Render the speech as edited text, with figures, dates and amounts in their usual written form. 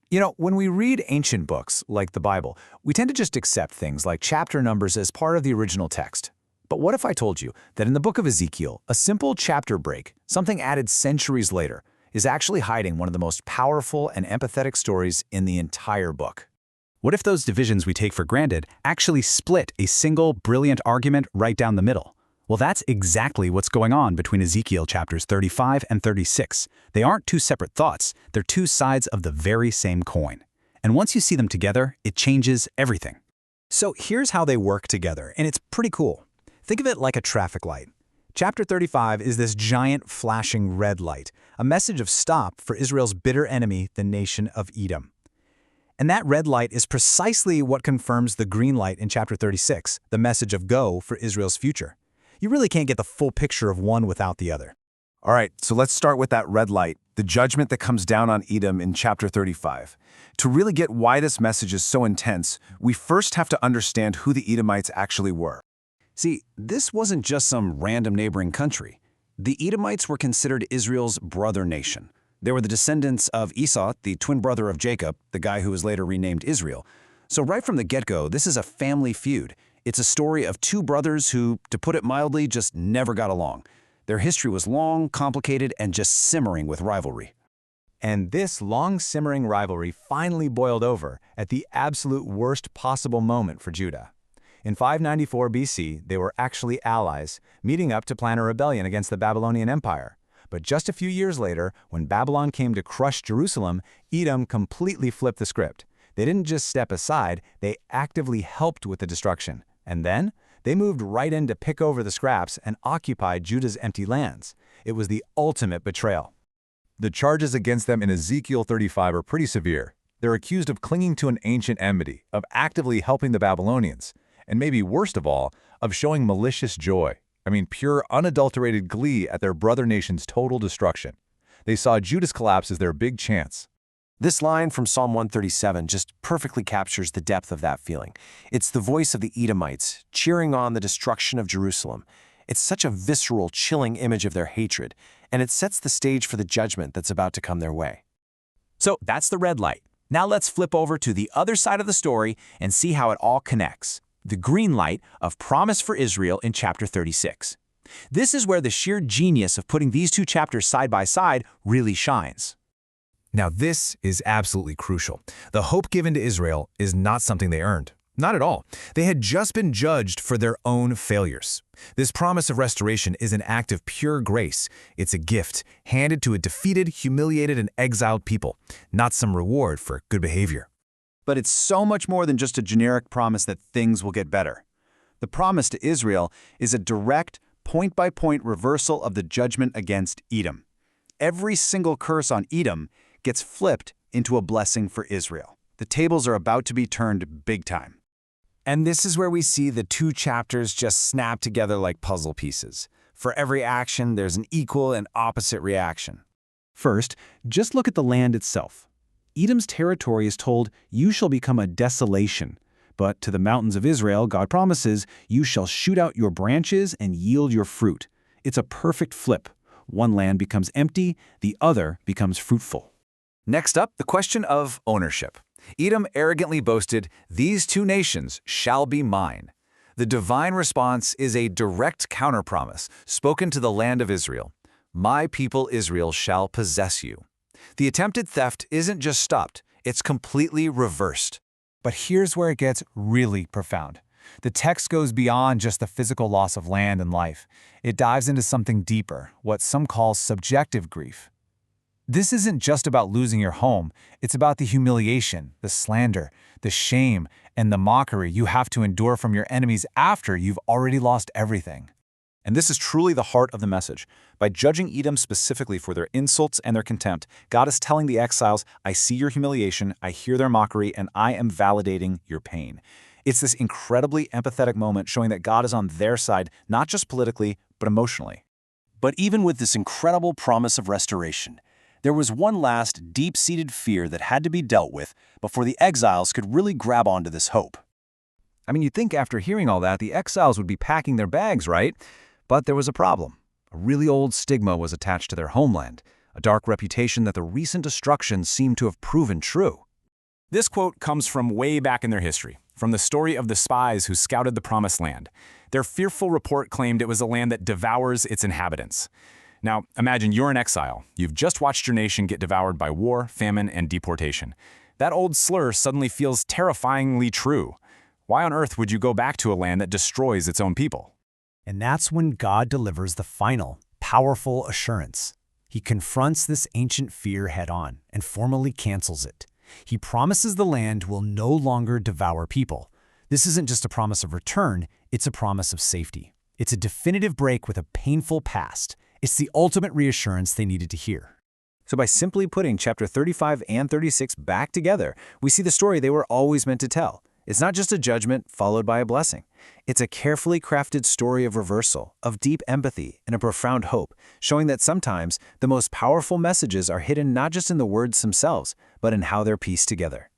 When we read ancient books, like the Bible, we tend to just accept things like chapter numbers as part of the original text. But what if I told you that in the book of Ezekiel, a simple chapter break, something added centuries later, is actually hiding one of the most powerful and empathetic stories in the entire book? What if those divisions we take for granted actually split a single, brilliant argument right down the middle? Well, that's exactly what's going on between Ezekiel chapters 35 and 36. They aren't two separate thoughts, they're two sides of the very same coin. And once you see them together, it changes everything. So here's how they work together, and it's pretty cool. Think of it like a traffic light. Chapter 35 is this giant flashing red light, a message of stop for Israel's bitter enemy, the nation of Edom. And that red light is precisely what confirms the green light in chapter 36, the message of go for Israel's future. You really can't get the full picture of one without the other. All right, so let's start with that red light, the judgment that comes down on Edom in chapter 35. To really get why this message is so intense, we first have to understand who the Edomites actually were. See, this wasn't just some random neighboring country. The Edomites were considered Israel's brother nation. They were the descendants of Esau, the twin brother of Jacob, the guy who was later renamed Israel. So right from the get-go, this is a family feud. It's a story of two brothers who, to put it mildly, just never got along. Their history was long, complicated, and just simmering with rivalry. And this long simmering rivalry finally boiled over at the absolute worst possible moment for Judah. In 594 BC, they were actually allies, meeting up to plan a rebellion against the Babylonian Empire. But just a few years later, when Babylon came to crush Jerusalem, Edom completely flipped the script. They didn't just step aside, they actively helped with the destruction. And then, they moved right in to pick over the scraps and occupy Judah's empty lands. It was the ultimate betrayal. The charges against them in Ezekiel 35 are pretty severe. They're accused of clinging to an ancient enmity, of actively helping the Babylonians, and maybe worst of all, of showing malicious joy. Pure, unadulterated glee at their brother nation's total destruction. They saw Judah's collapse as their big chance. This line from Psalm 137 just perfectly captures the depth of that feeling. It's the voice of the Edomites, cheering on the destruction of Jerusalem. It's such a visceral, chilling image of their hatred, and it sets the stage for the judgment that's about to come their way. So that's the red light. Now let's flip over to the other side of the story and see how it all connects. The green light of promise for Israel in chapter 36. This is where the sheer genius of putting these two chapters side by side really shines. Now this is absolutely crucial. The hope given to Israel is not something they earned. Not at all. They had just been judged for their own failures. This promise of restoration is an act of pure grace. It's a gift handed to a defeated, humiliated, and exiled people, not some reward for good behavior. But it's so much more than just a generic promise that things will get better. The promise to Israel is a direct, point-by-point reversal of the judgment against Edom. Every single curse on Edom gets flipped into a blessing for Israel. The tables are about to be turned big time. And this is where we see the two chapters just snap together like puzzle pieces. For every action, there's an equal and opposite reaction. First, just look at the land itself. Edom's territory is told, "You shall become a desolation." But to the mountains of Israel, God promises, "You shall shoot out your branches and yield your fruit." It's a perfect flip. One land becomes empty, the other becomes fruitful. Next up, the question of ownership. Edom arrogantly boasted, "These two nations shall be mine." The divine response is a direct counterpromise spoken to the land of Israel. "My people Israel shall possess you." The attempted theft isn't just stopped, it's completely reversed. But here's where it gets really profound. The text goes beyond just the physical loss of land and life. It dives into something deeper, what some call subjective grief. This isn't just about losing your home, it's about the humiliation, the slander, the shame, and the mockery you have to endure from your enemies after you've already lost everything. And this is truly the heart of the message. By judging Edom specifically for their insults and their contempt, God is telling the exiles, "I see your humiliation, I hear their mockery, and I am validating your pain." It's this incredibly empathetic moment showing that God is on their side, not just politically, but emotionally. But even with this incredible promise of restoration, there was one last deep-seated fear that had to be dealt with before the exiles could really grab onto this hope. You'd think after hearing all that, the exiles would be packing their bags, right? But there was a problem. A really old stigma was attached to their homeland, a dark reputation that the recent destruction seemed to have proven true. This quote comes from way back in their history, from the story of the spies who scouted the Promised Land. Their fearful report claimed it was a land that devours its inhabitants. Now, imagine you're in exile. You've just watched your nation get devoured by war, famine, and deportation. That old slur suddenly feels terrifyingly true. Why on earth would you go back to a land that destroys its own people? And that's when God delivers the final, powerful assurance. He confronts this ancient fear head-on and formally cancels it. He promises the land will no longer devour people. This isn't just a promise of return, it's a promise of safety. It's a definitive break with a painful past. It's the ultimate reassurance they needed to hear. So by simply putting chapter 35 and 36 back together, we see the story they were always meant to tell. It's not just a judgment followed by a blessing. It's a carefully crafted story of reversal, of deep empathy, and a profound hope, showing that sometimes the most powerful messages are hidden not just in the words themselves, but in how they're pieced together.